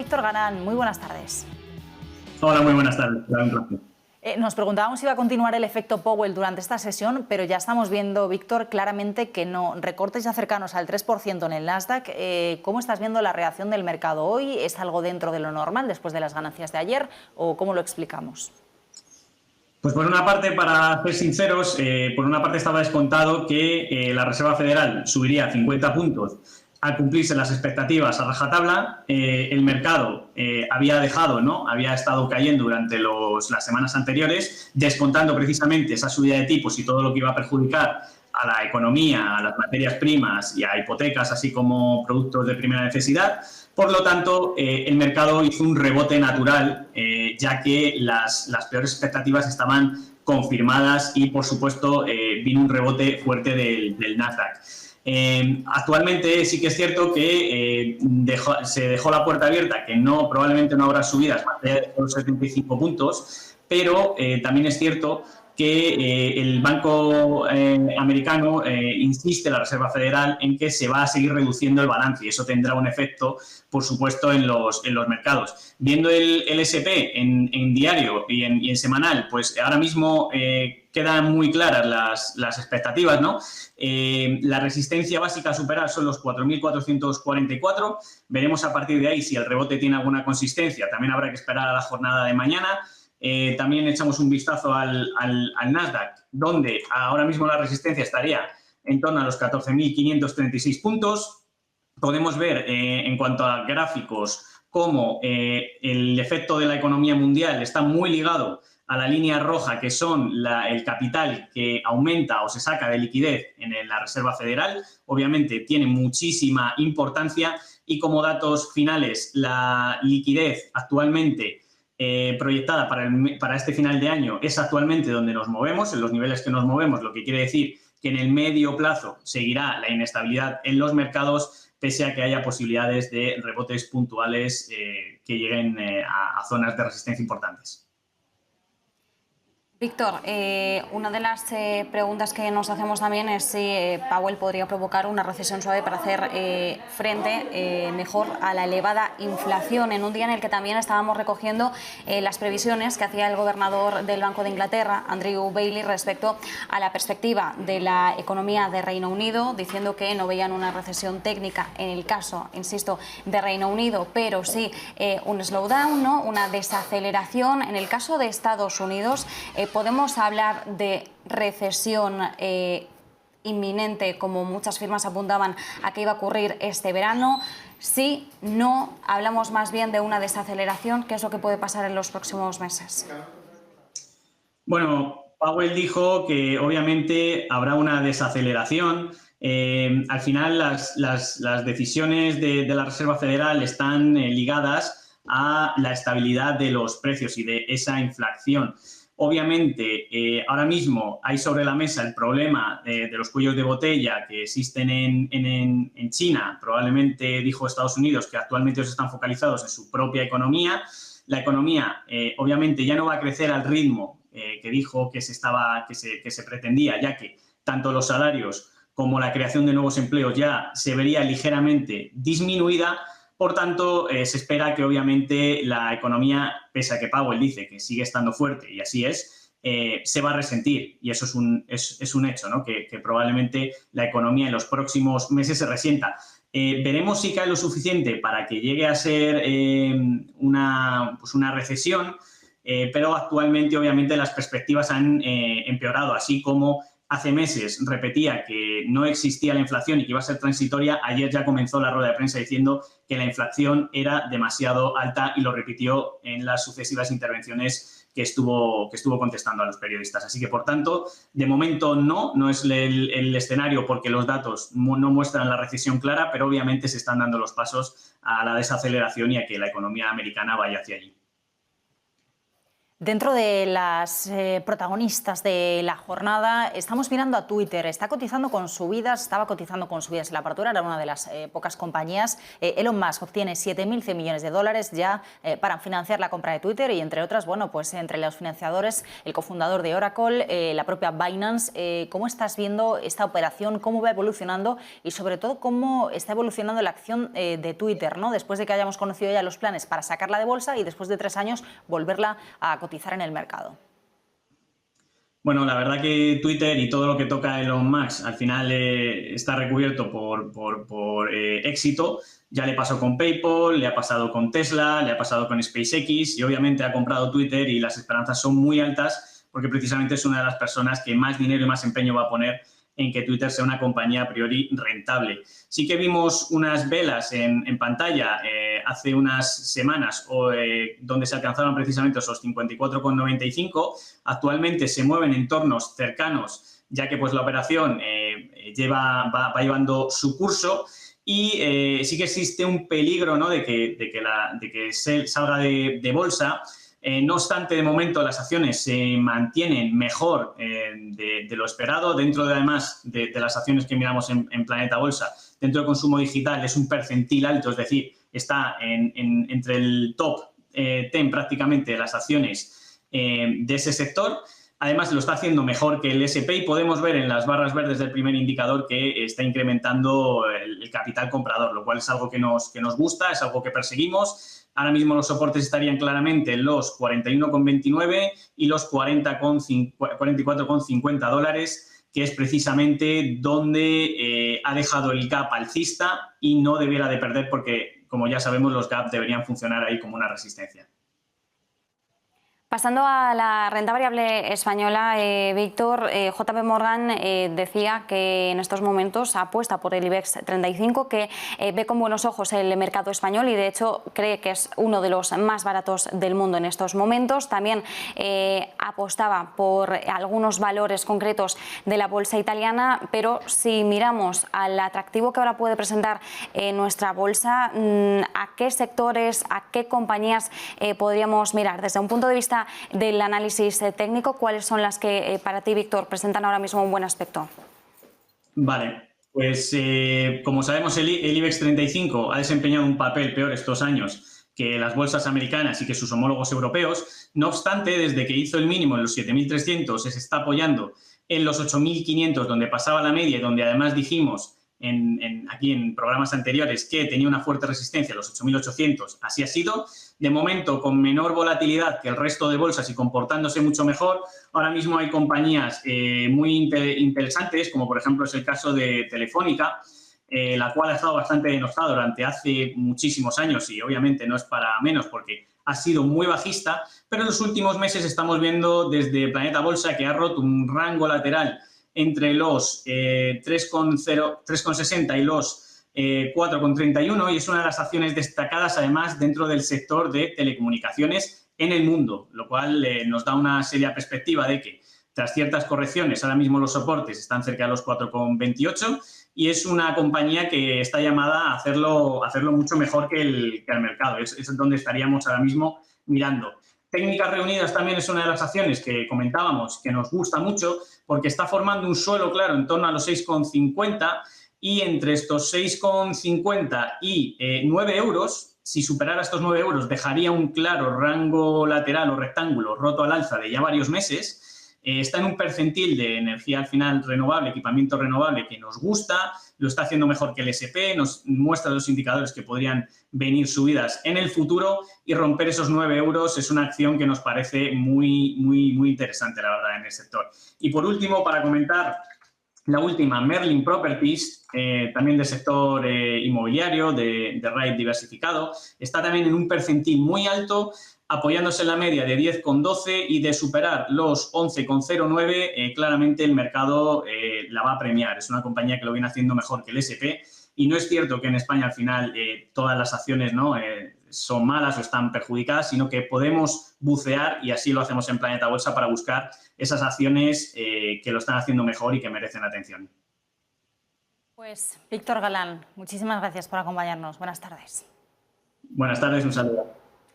Víctor Galán, muy buenas tardes. Hola, muy buenas tardes. Nos preguntábamos si iba a continuar el efecto Powell durante esta sesión, pero ya estamos viendo, Víctor, claramente que no. Recortes ya cercanos al 3% en el Nasdaq. ¿Cómo estás viendo la reacción del mercado hoy? ¿Es algo dentro de lo normal después de las ganancias de ayer o cómo lo explicamos? Pues por una parte, para ser sinceros, por una parte estaba descontado que la Reserva Federal subiría 50 puntos al cumplirse las expectativas a rajatabla. El mercado había dejado, ¿no? Había estado cayendo durante las semanas anteriores, descontando precisamente esa subida de tipos y todo lo que iba a perjudicar a la economía, a las materias primas y a hipotecas, así como productos de primera necesidad. Por lo tanto, el mercado hizo un rebote natural, ya que las peores expectativas estaban confirmadas y, por supuesto, vino un rebote fuerte del Nasdaq. Actualmente sí que es cierto que se dejó la puerta abierta, que probablemente no habrá subidas más allá de los 75 puntos, pero también es cierto que el Banco americano insiste, la Reserva Federal, en que se va a seguir reduciendo el balance y eso tendrá un efecto, por supuesto, en los mercados. Viendo el SP en diario y en semanal, pues ahora mismo quedan muy claras las expectativas, ¿no? La resistencia básica a superar son los 4.444. Veremos a partir de ahí si el rebote tiene alguna consistencia. También habrá que esperar a la jornada de mañana. También echamos un vistazo al Nasdaq, donde ahora mismo la resistencia estaría en torno a los 14.536 puntos. Podemos ver en cuanto a gráficos cómo el efecto de la economía mundial está muy ligado a la línea roja, que son el capital que aumenta o se saca de liquidez en la Reserva Federal. Obviamente tiene muchísima importancia y como datos finales, la liquidez actualmente proyectada para este final de año es actualmente donde nos movemos, en los niveles que nos movemos, lo que quiere decir que en el medio plazo seguirá la inestabilidad en los mercados, pese a que haya posibilidades de rebotes puntuales que lleguen a zonas de resistencia importantes. Víctor, una de las preguntas que nos hacemos también es si Powell podría provocar una recesión suave para hacer frente mejor a la elevada inflación, en un día en el que también estábamos recogiendo las previsiones que hacía el gobernador del Banco de Inglaterra, Andrew Bailey, respecto a la perspectiva de la economía de Reino Unido, diciendo que no veían una recesión técnica en el caso, insisto, de Reino Unido, pero sí un slowdown, ¿no? Una desaceleración. En el caso de Estados Unidos, ¿podemos hablar de recesión inminente, como muchas firmas apuntaban a que iba a ocurrir este verano? Sí, no, hablamos más bien de una desaceleración. ¿Qué es lo que puede pasar en los próximos meses? Bueno, Powell dijo que obviamente habrá una desaceleración. Al final las decisiones de la Reserva Federal están ligadas a la estabilidad de los precios y de esa inflación. Obviamente, ahora mismo hay sobre la mesa el problema de los cuellos de botella que existen en China. Probablemente dijo Estados Unidos que actualmente ellos están focalizados en su propia economía. La economía, obviamente, ya no va a crecer al ritmo que dijo que se pretendía, ya que tanto los salarios como la creación de nuevos empleos ya se vería ligeramente disminuida. Por tanto, se espera que obviamente la economía, pese a que Powell dice que sigue estando fuerte, y así es, se va a resentir. Y eso es un hecho, ¿no? Que probablemente la economía en los próximos meses se resienta. Veremos si cae lo suficiente para que llegue a ser una recesión, pero actualmente obviamente las perspectivas han empeorado, así como hace meses repetía que no existía la inflación y que iba a ser transitoria. Ayer ya comenzó la rueda de prensa diciendo que la inflación era demasiado alta y lo repitió en las sucesivas intervenciones que estuvo contestando a los periodistas. Así que, por tanto, de momento no es el escenario, porque los datos no muestran la recesión clara, pero obviamente se están dando los pasos a la desaceleración y a que la economía americana vaya hacia allí. Dentro de las protagonistas de la jornada, estamos mirando a Twitter. Está cotizando con subidas, estaba cotizando con subidas en la apertura, era una de las pocas compañías. Elon Musk obtiene 7.100 millones de dólares ya para financiar la compra de Twitter y, entre otras, bueno, pues entre los financiadores, el cofundador de Oracle, la propia Binance. ¿Cómo estás viendo esta operación? ¿Cómo va evolucionando? Y, sobre todo, ¿cómo está evolucionando la acción de Twitter, ¿no? Después de que hayamos conocido ya los planes para sacarla de bolsa y después de 3 años volverla a cotizar en el mercado. Bueno, la verdad que Twitter y todo lo que toca Elon Musk al final está recubierto por éxito. Ya le pasó con PayPal, le ha pasado con Tesla, le ha pasado con SpaceX y obviamente ha comprado Twitter y las esperanzas son muy altas porque precisamente es una de las personas que más dinero y más empeño va a poner en que Twitter sea una compañía a priori rentable. Sí que vimos unas velas en pantalla hace unas semanas donde se alcanzaron precisamente esos 54,95. Actualmente se mueven en entornos cercanos, ya que pues la operación va llevando su curso y sí que existe un peligro, ¿no?, de que salga de bolsa. No obstante, de momento las acciones se mantienen mejor de lo esperado. Dentro además de las acciones que miramos en Planeta Bolsa, dentro del consumo digital es un percentil alto, es decir, está entre el top 10 prácticamente de las acciones de ese sector. Además, lo está haciendo mejor que el S&P y podemos ver en las barras verdes del primer indicador que está incrementando el capital comprador, lo cual es algo que nos gusta, es algo que perseguimos. Ahora mismo los soportes estarían claramente en los 41,29 y los 44,50 dólares, que es precisamente donde ha dejado el gap alcista y no debiera de perder porque, como ya sabemos, los gaps deberían funcionar ahí como una resistencia. Pasando a la renta variable española, Víctor, JP Morgan decía que en estos momentos apuesta por el IBEX 35, que ve con buenos ojos el mercado español y de hecho cree que es uno de los más baratos del mundo en estos momentos. También apostaba por algunos valores concretos de la bolsa italiana, pero si miramos al atractivo que ahora puede presentar nuestra bolsa, ¿a qué sectores, a qué compañías podríamos mirar desde un punto de vista del análisis técnico? ¿Cuáles son las que para ti, Víctor, presentan ahora mismo un buen aspecto? Vale, pues como sabemos el IBEX 35 ha desempeñado un papel peor estos años que las bolsas americanas y que sus homólogos europeos. No obstante, desde que hizo el mínimo en los 7.300 se está apoyando en los 8.500, donde pasaba la media y donde además dijimos aquí en programas anteriores que tenía una fuerte resistencia a los 8.800. Así ha sido. De momento, con menor volatilidad que el resto de bolsas y comportándose mucho mejor. Ahora mismo hay compañías muy interesantes, como por ejemplo es el caso de Telefónica, la cual ha estado bastante denostada durante hace muchísimos años y obviamente no es para menos porque ha sido muy bajista, pero en los últimos meses estamos viendo desde Planeta Bolsa que ha roto un rango lateral entre los 3,60 y los 4,31 y es una de las acciones destacadas además dentro del sector de telecomunicaciones en el mundo, lo cual nos da una seria perspectiva de que tras ciertas correcciones ahora mismo los soportes están cerca de los 4,28 y es una compañía que está llamada a hacerlo mucho mejor que el mercado. Es donde estaríamos ahora mismo mirando. Técnicas Reunidas también es una de las acciones que comentábamos que nos gusta mucho porque está formando un suelo claro en torno a los 6,50 y entre estos 6,50 y 9 euros, si superara estos 9 euros dejaría un claro rango lateral o rectángulo roto al alza de ya varios meses. Está en un percentil de energía al final renovable, equipamiento renovable que nos gusta, lo está haciendo mejor que el S&P, nos muestra los indicadores que podrían venir subidas en el futuro y romper esos 9 euros es una acción que nos parece muy interesante, la verdad, en el sector. Y por último, para comentar la última, Merlin Properties, también del sector inmobiliario, de REIT diversificado, está también en un percentil muy alto, apoyándose en la media de 10,12 y de superar los 11,09, claramente el mercado la va a premiar. Es una compañía que lo viene haciendo mejor que el S&P y no es cierto que en España al final todas las acciones son malas o están perjudicadas, sino que podemos bucear y así lo hacemos en Planeta Bolsa para buscar esas acciones que lo están haciendo mejor y que merecen atención. Pues Víctor Galán, muchísimas gracias por acompañarnos. Buenas tardes. Buenas tardes, un saludo.